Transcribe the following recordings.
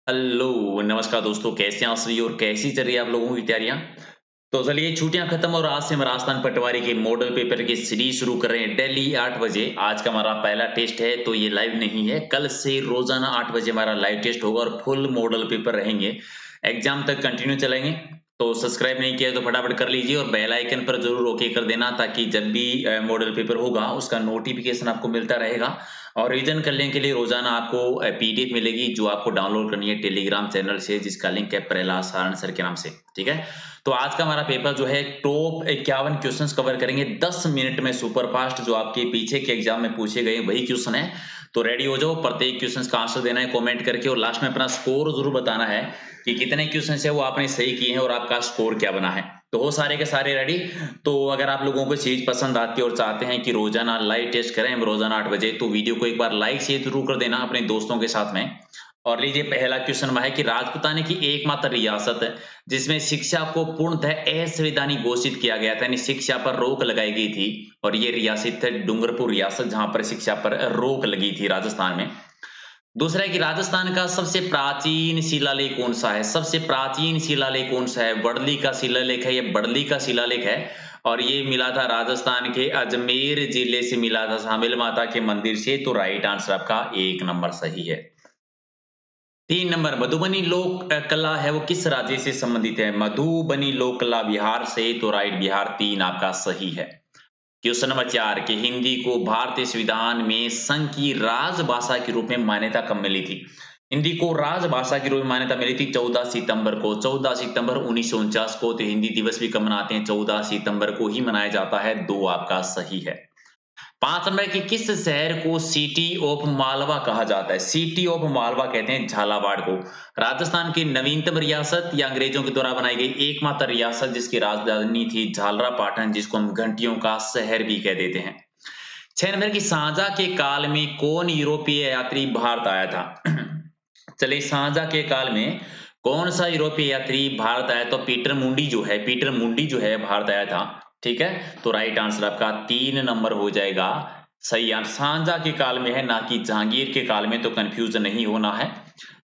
Hello, नमस्कार दोस्तों, कैसे हैं आप सभी और कैसी चल रही है आप लोगों की तैयारियां। तो चलिए, छुट्टियां खत्म और आज से हम राजस्थान पटवारी के मॉडल पेपर की सीरीज शुरू कर रहे हैं डेली 8 बजे। आज का हमारा पहला टेस्ट है, तो ये लाइव नहीं है। कल से रोजाना 8 बजे हमारा लाइव टेस्ट होगा और फुल मॉडल पेपर रहेंगे। एग्जाम तक कंटिन्यू चलेंगे। तो सब्सक्राइब नहीं किया है तो फटाफट कर लीजिए और बेल आइकन पर जरूर ओके कर देना, ताकि जब भी मॉडल पेपर होगा उसका नोटिफिकेशन आपको मिलता रहेगा। और रिवीजन करने के लिए रोजाना आपको पीडीएफ मिलेगी, जो आपको डाउनलोड करनी है टेलीग्राम चैनल से, जिसका लिंक है प्रहलाद सारण सर के नाम से। ठीक है। तो आज का हमारा पेपर जो है, टॉप 51 क्वेश्चंस कवर करेंगे 10 मिनट में, सुपर फास्ट। जो आपके पीछे के एग्जाम में पूछे गए वही क्वेश्चन है। तो रेडी हो जाओ, प्रत्येक क्वेश्चन का आंसर देना है कमेंट करके, और लास्ट में अपना स्कोर जरूर बताना है कि कितने क्वेश्चन है वो आपने सही किए हैं और आपका स्कोर क्या बना है। तो हो सारे के सारे रेडी। तो अगर आप लोगों को चीज पसंद आती है और चाहते हैं कि रोजाना लाइव टेस्ट करें हम रोजाना 8 बजे, तो वीडियो को एक बार लाइक शेयर जरूर कर देना अपने दोस्तों के साथ में। और लीजिए, पहला क्वेश्चन है कि राजपूताना की एकमात्र रियासत है जिसमें शिक्षा को पूर्णतः असंवैधानिक घोषित किया गया था, यानी शिक्षा पर रोक लगाई गई थी। और ये रियासत है डूंगरपुर रियासत, जहां पर शिक्षा पर रोक लगी थी राजस्थान में। दूसरा है कि राजस्थान का सबसे प्राचीन शिलालेख कौन सा है। सबसे प्राचीन शिलालेख कौन सा है। बड़ली का शिलालेख है, ये बड़ली का शिलालेख है। और ये मिला था राजस्थान के अजमेर जिले से मिला था, शामिल माता के मंदिर से। तो राइट आंसर आपका 1 नंबर सही है। 3 नंबर, मधुबनी लोक कला है वो किस राज्य से संबंधित है। मधुबनी लोक कला बिहार से। तो राइट, बिहार 3 आपका सही है। क्वेश्चन नंबर 4 कि हिंदी को भारतीय संविधान में संघ की राजभाषा के रूप में मान्यता कब मिली थी। हिंदी को राजभाषा के रूप में मान्यता मिली थी 14 सितंबर को, 14 सितंबर 1949 को। तो हिंदी दिवस भी कब मनाते हैं, 14 सितंबर को ही मनाया जाता है। 2 आपका सही है। 5 नंबर की किस शहर को सिटी ऑफ मालवा कहा जाता है। सिटी ऑफ मालवा कहते हैं झालावाड़ को। राजस्थान की नवीनतम रियासत या अंग्रेजों के द्वारा बनाई गई एकमात्र रियासत जिसकी राजधानी थी झालरा पाटन, जिसको हम घंटियों का शहर भी कह देते हैं। 6 नंबर की साझा के काल में कौन यूरोपीय यात्री भारत आया था। चलिए, साझा के काल में कौन सा यूरोपीय यात्री भारत आया, तो पीटर मुंडी जो है, पीटर मुंडी जो है भारत आया था। ठीक है। तो राइट आंसर आपका 3 नंबर हो जाएगा। सही आंसर साझा के काल में है, ना कि जहांगीर के काल में, तो कंफ्यूजन नहीं होना है।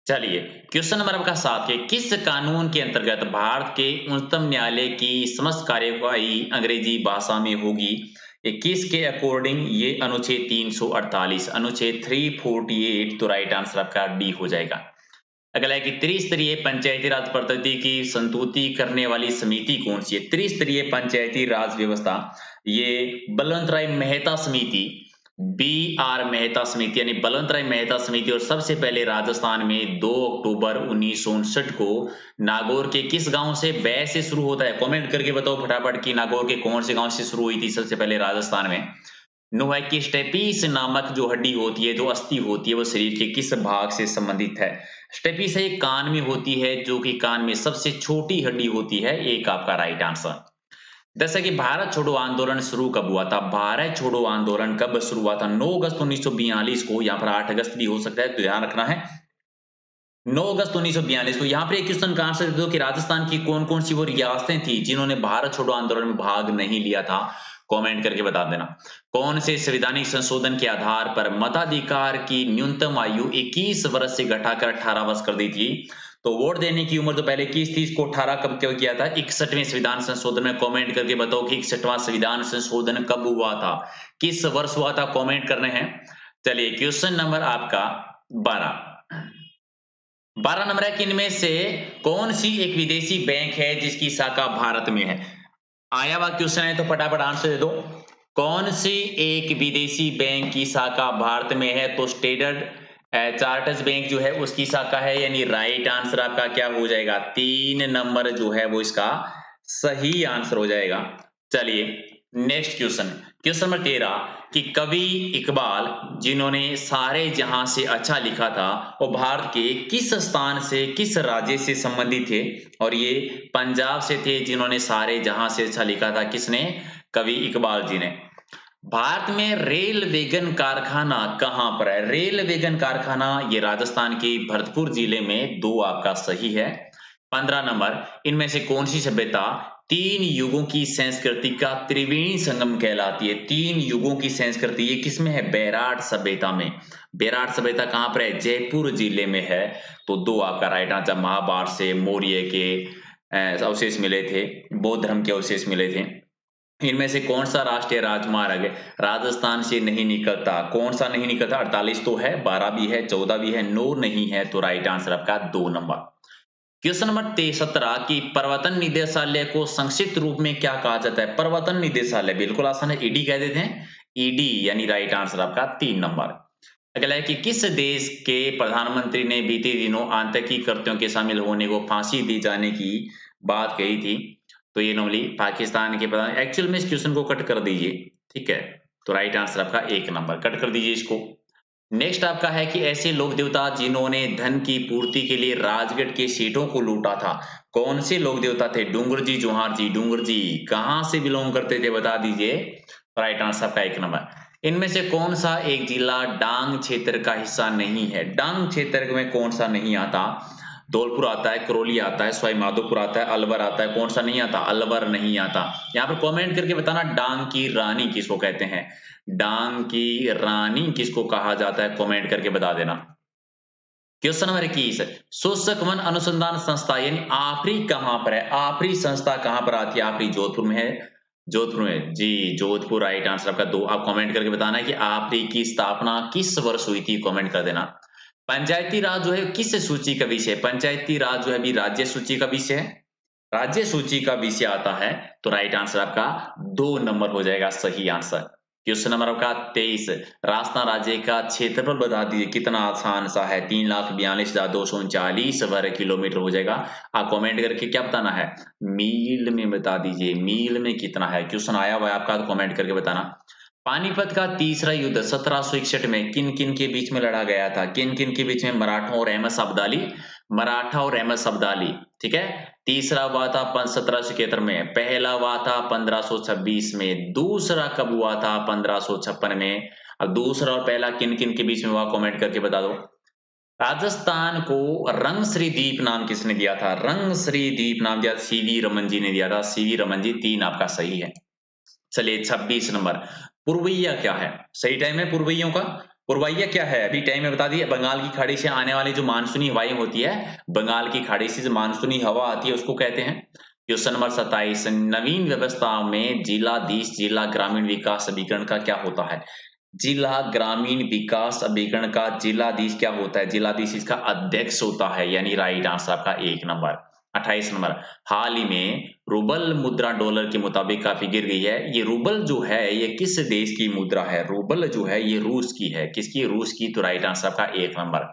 चलिए, क्वेश्चन नंबर आपका 7 है किस कानून के अंतर्गत भारत के उच्चतम न्यायालय की समस्त कार्यवाही अंग्रेजी भाषा में होगी। ये किसके अकॉर्डिंग, ये अनुच्छेद 348, अनुच्छेद 348। तो राइट आंसर आपका डी हो जाएगा। अगला है कि त्रिस्तरीय पंचायती राज पद्धति की संतुति करने वाली समिति कौन सी है। त्रिस्तरीय पंचायती राज व्यवस्था, ये बलवंत राय मेहता समिति, बी आर मेहता समिति, यानी बलवंत राय मेहता समिति। और सबसे पहले राजस्थान में 2 अक्टूबर 1959 को नागौर के किस गांव से, बै से शुरू होता है। कमेंट करके बताओ फटाफट कि नागौर के कौन से गांव से शुरू हुई थी सबसे पहले राजस्थान में। नो है कि स्टेपीस नामक जो हड्डी होती है, जो अस्थि होती है, वो शरीर के किस भाग से संबंधित है। स्टेपीस एक कान में होती है, जो कि कान में सबसे छोटी हड्डी होती है। एक आपका राइट आंसर। जैसा कि भारत छोड़ो आंदोलन शुरू कब हुआ था। भारत छोड़ो आंदोलन कब शुरू हुआ था, 9 अगस्त 1942 को। यहाँ पर 8 अगस्त भी हो सकता है, तो ध्यान रखना है। 9 अगस्त 1942 को। यहाँ पर एक क्वेश्चन का आंसर दे दो कि राजस्थान की कौन कौन सी वो रियासतें थी जिन्होंने भारत छोड़ो आंदोलन में भाग नहीं लिया था। कमेंट करके बता देना। कौन से संवैधानिक संशोधन के आधार पर मताधिकार की न्यूनतम आयु 21 वर्ष से घटाकर 18 वर्ष कर दी थी। तो वोट देने की उम्र तो पहले 21 थी, इसको 18 कब क्यों किया था। 61वें संविधान संशोधन में। कमेंट करके बताओ कि 61वां संविधान संशोधन कब हुआ था, किस वर्ष हुआ था, कमेंट करने हैं। चलिए, क्वेश्चन नंबर आपका 12। 12 नंबर है कि इनमें से कौन सी एक विदेशी बैंक है जिसकी शाखा भारत में है। आया हुआ क्वेश्चन है, तो फटाफट आंसर दे दो। कौन सी एक विदेशी बैंक की शाखा भारत में है, तो स्टैंडर्ड चार्टर्ड बैंक जो है उसकी शाखा है, यानी राइट आंसर आपका क्या हो जाएगा, 3 नंबर जो है वो इसका सही आंसर हो जाएगा। चलिए, नेक्स्ट क्वेश्चन, क्वेश्चन नंबर 13 कि कवि इकबाल जिन्होंने सारे जहां से अच्छा लिखा था, वो भारत के किस स्थान से, किस राज्य से संबंधित थे। और ये पंजाब से थे जिन्होंने सारे जहां से अच्छा लिखा था। किसने, कवि इकबाल जी ने। भारत में रेल वैगन कारखाना कहां पर है। रेल वैगन कारखाना ये राजस्थान के भरतपुर जिले में। 2 आपका सही है। 15 नंबर, इनमें से कौन सी सभ्यता तीन युगों की संस्कृति का त्रिवेणी संगम कहलाती है। तीन युगों की संस्कृति ये किसमें है? बैराट सभ्यता में। बैराट सभ्यता कहाँ पर है? जयपुर जिले में है। तो दो आपका राइट आंसर। महाभारत से मौर्य के अवशेष मिले थे, बौद्ध धर्म के अवशेष मिले थे। इनमें से कौन सा राष्ट्रीय राजमार्ग राजस्थान से नहीं निकलता? कौन सा नहीं निकलता? 48 तो है, 12 भी है, 14 भी है, 9 नहीं है। तो राइट आंसर आपका 2 नंबर। क्वेश्चन नंबर 17 की प्रवर्तन निदेशालय को संक्षिप्त रूप में क्या कहा जाता है? प्रवर्तन निदेशालय बिल्कुल आसान है, ईडी कह देते हैं। ईडी यानी राइट आंसर आपका 3 नंबर। अगला है कि किस देश के प्रधानमंत्री ने बीते दिनों आतंकी कृत्यों के शामिल होने को फांसी दी जाने की बात कही थी? तो ये नॉर्मली पाकिस्तान के प्रधान। एक्चुअल में इस क्वेश्चन को कट कर दीजिए, ठीक है। तो राइट आंसर आपका 1 नंबर, कट कर दीजिए इसको। नेक्स्ट आपका है कि ऐसे लोक देवता जिन्होंने धन की पूर्ति के लिए राजगढ़ के सीटों को लूटा था, कौन से लोक देवता थे? डूंगर जी, जोहार जी। डूंगर जी कहां से बिलोंग करते थे बता दीजिए। राइट आंसर आपका 1 नंबर। इनमें से कौन सा एक जिला डांग क्षेत्र का हिस्सा नहीं है? डांग क्षेत्र में कौन सा नहीं आता? धौलपुर आता है, करौली आता है, सवाई माधोपुर आता है, अलवर आता है। कौन सा नहीं आता? अलवर नहीं आता। यहाँ पर कमेंट करके बताना डांग की रानी किसको कहते हैं? डांग की रानी किसको कहा जाता है? कमेंट करके बता देना। क्वेश्चन नंबर 21 शोषक वन अनुसंधान संस्था यानी आफरी कहां पर है? आफरी संस्था कहां पर आती है? आफरी जोधपुर में है। जोधपुर में जी, जोधपुर राइट आंसर आपका 2। आप कमेंट करके बताना है कि आफरी की स्थापना किस वर्ष हुई थी, कमेंट कर देना। पंचायती राज जो है किस सूची का विषय है? पंचायती राज जो है अभी राज्य सूची का विषय है। राज्य सूची का विषय आता है। तो राइट आंसर आपका 2 नंबर हो जाएगा सही आंसर। क्वेश्चन नंबर आपका 23 राजस्थान राज्य का क्षेत्रफल बता दीजिए। कितना आसान सा है, 3,42,239 वर्ग किलोमीटर हो जाएगा। आप कमेंट करके क्या बताना है? मील में बता दीजिए, मील में कितना है। क्वेश्चन आया हुआ है आपका, तो कमेंट करके बताना। पानीपत का तीसरा युद्ध 1761 में किन किन के बीच में लड़ा गया था? किन किन के बीच में? मराठा और अहमद अब्दाली। मराठा और अहमद अब्दाली, ठीक है। तीसरा हुआ था 1771 में, पहला हुआ था 1526 में, दूसरा कब हुआ था? 1556 में। अब दूसरा और पहला किन किन के बीच में हुआ, कमेंट करके बता दो। राजस्थान को रंगश्री द्वीप नाम किसने दिया था? रंगश्री द्वीप नाम दिया सीवी रमन जी ने दिया था। सीवी रमन जी, 3 आपका सही है। चलिए 26 नंबर पुरवैया क्या है? सही टाइम है पुरवैयों का। पुरवैया क्या है? अभी टाइम में बता दिए। बंगाल की खाड़ी से आने वाली जो मानसूनी हवाएं होती है, बंगाल की खाड़ी से जो मानसूनी हवा आती है उसको कहते हैं। क्वेश्चन नंबर 27 नवीन व्यवस्था में जिलाधीश जिला ग्रामीण विकास अभिकरण का क्या होता है? जिला ग्रामीण विकास अभिकरण का जिलाधीश क्या होता है? जिलाधीश इसका अध्यक्ष होता है, यानी राइट आंसर आपका 1 नंबर। 28 नंबर हाल ही में रूबल मुद्रा डॉलर के मुताबिक काफी गिर गई है। ये रूबल जो है ये किस देश की मुद्रा है? रूबल जो है ये रूस की है। किसकी? रूस की। तो राइट आंसर आपका 1 नंबर।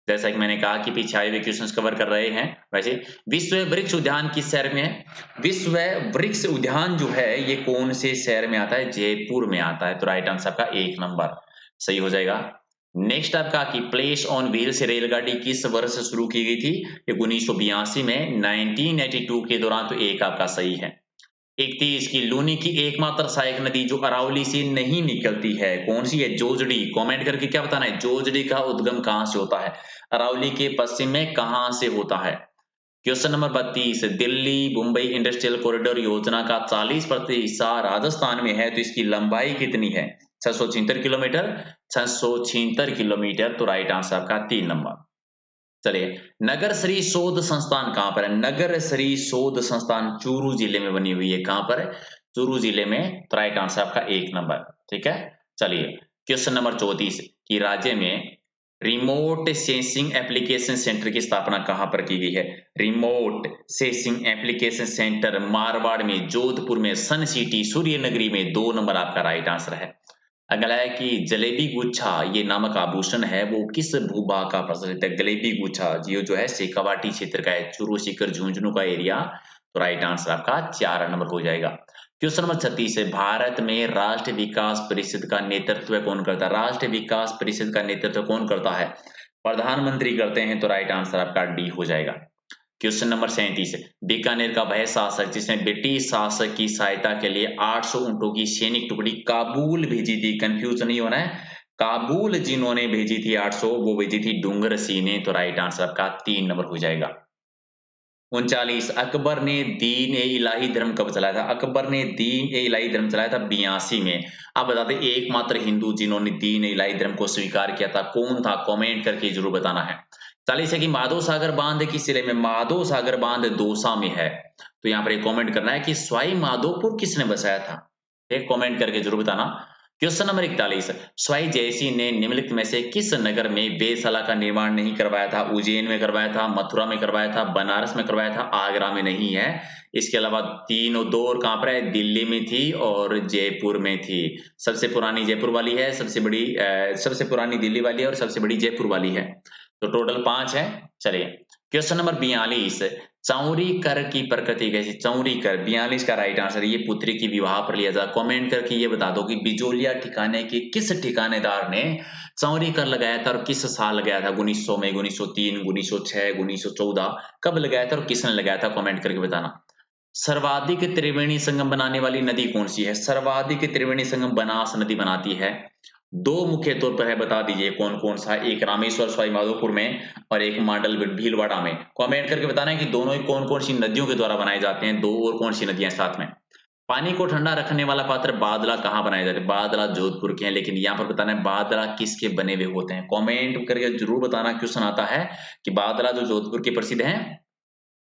जैसा कि मैंने कहा कि पीछे आए हुए क्वेश्चंस कवर कर रहे हैं। वैसे विश्व वृक्ष उद्यान किस शहर में है? विश्व वृक्ष उद्यान जो है ये कौन से शहर में आता है? जयपुर में आता है। तो राइट आंसर आपका 1 नंबर सही हो जाएगा। नेक्स्ट आपका कि प्लेस ऑन व्हील्स रेलगाड़ी किस वर्ष शुरू की गई थी? ये 1982 में, 1982 के दौरान। तो एक आपका सही है। 31 की लूनी की एकमात्र सहायक नदी जो अरावली से नहीं निकलती है, कौन सी है? जोजड़ी। कमेंट करके क्या बताना है? जोजड़ी का उद्गम कहां से होता है? अरावली के पश्चिम में कहां से होता है? Question number 32 Delhi Mumbai industrial corridor योजना का 40% हिस्सा राजस्थान में है, तो इसकी लंबाई कितनी है? 676 किलोमीटर। 676 किलोमीटर। तो राइट आंसर आपका 3 नंबर। चलिए नगर श्री शोध संस्थान कहां पर है? नगर श्री शोध संस्थान चूरू जिले में बनी हुई है। कहां पर है? चूरू जिले में। तो राइट आंसर आपका 1 नंबर, ठीक है। चलिए क्वेश्चन नंबर 34 कि राज्य में रिमोट सेंसिंग एप्लीकेशन सेंटर की स्थापना कहां पर की गई है? Remote sensing application centre Marwar में, जोधपुर में, सन सिटी, सूर्यनगरी में। 2 नंबर आपका राइट आंसर है। अगला है कि जलेबी गुच्छा ये नामक आभूषण है वो किस भूभाग का प्रचलित है? जलेबी गुच्छा ये जो है शेखावाटी क्षेत्र का है, चूरू सीकर झुंझुनू का एरिया। तो राइट आंसर आपका 4 नंबर हो जाएगा। क्वेश्चन नंबर 36 है भारत में राष्ट्रीय विकास परिषद का नेतृत्व कौन करता है? राष्ट्रीय विकास परिषद का नेतृत्व कौन करता है? प्रधानमंत्री करते हैं। तो राइट आंसर आपका डी हो जाएगा। क्वेश्चन नंबर 37 बीकानेर का वह शासक जिसने ब्रिटिश शासक की सहायता के लिए 800 ऊंटों की सैनिक टुकड़ी काबुल भेजी थी। कंफ्यूज नहीं होना है। काबुल जिन्होंने भेजी थी 800, वो भेजी थी डूंगर सिंह ने। तो राइट आंसर आपका 3 नंबर हो जाएगा। 39 अकबर ने दीन ए इलाही धर्म कब चलाया था? अकबर ने दीन ए इलाही धर्म चलाया था 82 में। आप बता दें एकमात्र हिंदू जिन्होंने दीन ए इलाही धर्म को स्वीकार किया था कौन था? कमेंट करके जरूर बताना है। 40 है कि माधव सागर बांध किस जिले में? माधव सागर बांध दौसा में है। तो यहाँ पर एक कमेंट करना है कि सवाई माधोपुर किसने बसाया था? एक कमेंट करके जरूर बताना। क्वेश्चन नंबर 41 स्वाई जयसिंह ने निम्नलिखित में से किस नगर में वेधशाला का निर्माण नहीं करवाया था? उज्जैन में करवाया था, मथुरा में करवाया था, बनारस में करवाया था, आगरा में नहीं है। इसके अलावा तीनों दो और कहां पर है? दिल्ली में थी और जयपुर में थी। सबसे पुरानी जयपुर वाली है, सबसे पुरानी दिल्ली वाली है और सबसे बड़ी जयपुर वाली है। तो टोटल 5 है। चलिए क्वेश्चन नंबर 42 चौरी कर की प्रकृति कैसी? चौरी कर 42 का राइट आंसर। ये पुत्री की विवाह पर लिया था। कमेंट करके ये बता दो कि बिजोलिया ठिकाने के किस ठिकानेदार ने चौरी कर लगाया था और किस साल लगाया था? 1900 में, 1903, 1906, 1914 कब लगाया था और किसने लगाया था? कमेंट करके बताना। सर्वाधिक त्रिवेणी संगम बनाने वाली नदी कौन सी है? सर्वाधिक त्रिवेणी संगम बनास नदी बनाती है। दो मुख्य तौर पर है, बता दीजिए कौन कौन सा? एक रामेश्वर सवाई माधोपुर में और एक मांडल भीलवाड़ा में। कमेंट करके बताना है कि दोनों ही कौन कौन सी नदियों के द्वारा बनाए जाते हैं। दो और कौन सी नदियां साथ में? पानी को ठंडा रखने वाला पात्र बादला कहाँ बनाए जाते हैं? बादला जोधपुर के हैं, लेकिन यहाँ पर बताना है बादला किसके बने हुए होते हैं। कमेंट करके जरूर बताना। क्वेश्चन आता है कि बादला जो जोधपुर के प्रसिद्ध हैं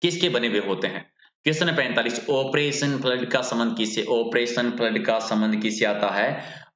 किसके बने हुए होते हैं। क्वेश्चन है 45 ऑपरेशन फ्लड का संबंध किससे? ऑपरेशन फ्लड का संबंध किससे आता है?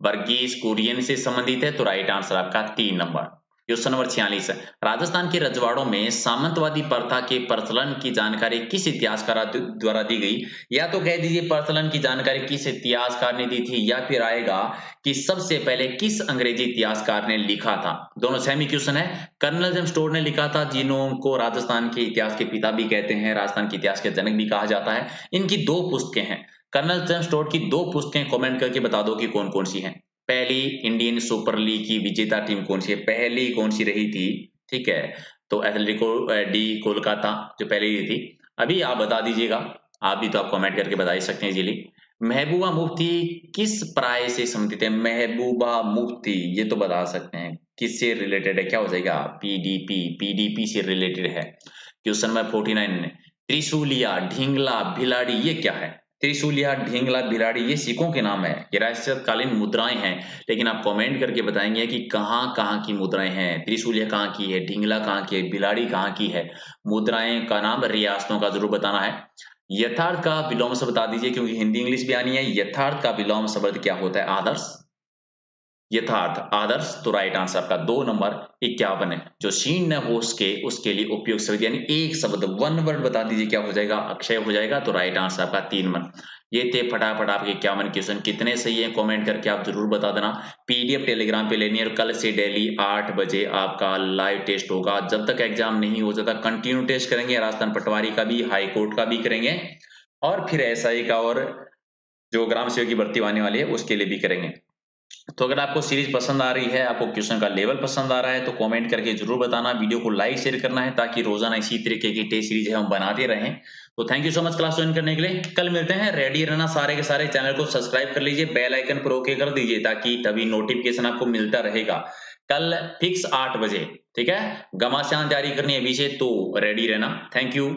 वर्गीस कुरियन से संबंधित है। तो राइट आंसर आपका 3 नंबर। क्वेश्चन नंबर 46 राजस्थान के रजवाड़ों में सामंतवादी प्रथा के प्रचलन की जानकारी किस इतिहासकार द्वारा दी गई? या तो कह दीजिए प्रचलन की जानकारी किस इतिहासकार ने दी थी, या फिर आएगा कि सबसे पहले किस अंग्रेजी इतिहासकार ने लिखा था। दोनों सेमी क्वेश्चन है। कर्नल जेम्स टोड ने लिखा था, जिनको राजस्थान के इतिहास के पिता भी कहते हैं, राजस्थान के इतिहास के जनक भी कहा जाता है। इनकी 2 पुस्तकें हैं। कर्नल जेम्स टोड की 2 पुस्तकें कमेंट करके बता दो कि कौन कौन सी हैं। पहली इंडियन सुपर लीग की विजेता टीम कौन सी है? पहली कौन सी रही थी? ठीक है, तो एथलेटिको डी कोलकाता जो पहले ही थी। अभी आप बता दीजिएगा, आप भी तो आप कमेंट करके बता ही सकते हैं इजीली। महबूबा मुफ्ती किस प्राय से संबंधित है? महबूबा मुफ्ती ये तो बता सकते हैं किससे रिलेटेड है। क्या हो जाएगा? पीडीपी से रिलेटेड है। क्वेश्चन नंबर 49 त्रिशूलिया, ढींगला, भिलाड़ी ये क्या है? त्रिशूलिया, ढींगला, भिलाड़ी ये सिखों के नाम है। ये राष्ट्रकालीन मुद्राएं हैं, लेकिन आप कमेंट करके बताएंगे कि कहां की मुद्राएं हैं। त्रिशूलिया कहाँ की है, ढींगला कहाँ की है, भिलाड़ी कहाँ की है। मुद्राएं का नाम रियासतों का जरूर बताना है। यथार्थ का विलोम शब्द बता दीजिए, क्योंकि हिंदी इंग्लिश भी आनी है। यथार्थ का विलोम शब्द क्या होता है? आदर्श। यथार्थ, आदर्श। तो राइट आंसर आपका 2 नंबर 51 है। जो शीन न हो उसके लिए उपयोग शब्द यानी एक शब्द, वन वर्ड बता दीजिए क्या हो जाएगा? अक्षय हो जाएगा। तो राइट आंसर आपका 3 नंबर। ये थे फटाफट आपके 51 क्वेश्चन। कितने सही है कमेंट करके आप जरूर बता देना। पीडीएफ टेलीग्राम पे लेनी है और कल से डेली 8 बजे आपका लाइव टेस्ट होगा। जब तक एग्जाम नहीं हो जाता कंटिन्यू टेस्ट करेंगे। राजस्थान पटवारी का भी, हाई कोर्ट का भी करेंगे और फिर एसआई का और जो ग्राम सेवक की भर्ती आने वाली है उसके लिए भी करेंगे। तो अगर आपको सीरीज पसंद आ रही है, आपको क्वेश्चन का लेवल पसंद आ रहा है, तो कमेंट करके जरूर बताना। वीडियो को लाइक शेयर करना है ताकि रोजाना इसी तरीके की टेस्ट सीरीज है हम बनाते रहें। तो thank you so much class join करने के लिए। कल मिलते हैं। रेडी रहना सारे के सारे। चैनल को सब्सक्राइब कर लीजिए, बेल आइकन पर ओके कर दीजिए ताकि तभी नोटिफिकेशन आपको मिलता रहेगा। कल फिक्स 8 बजे, ठीक है। घमासान जारी करनी है विषय, तो रेडी रहना। Thank you.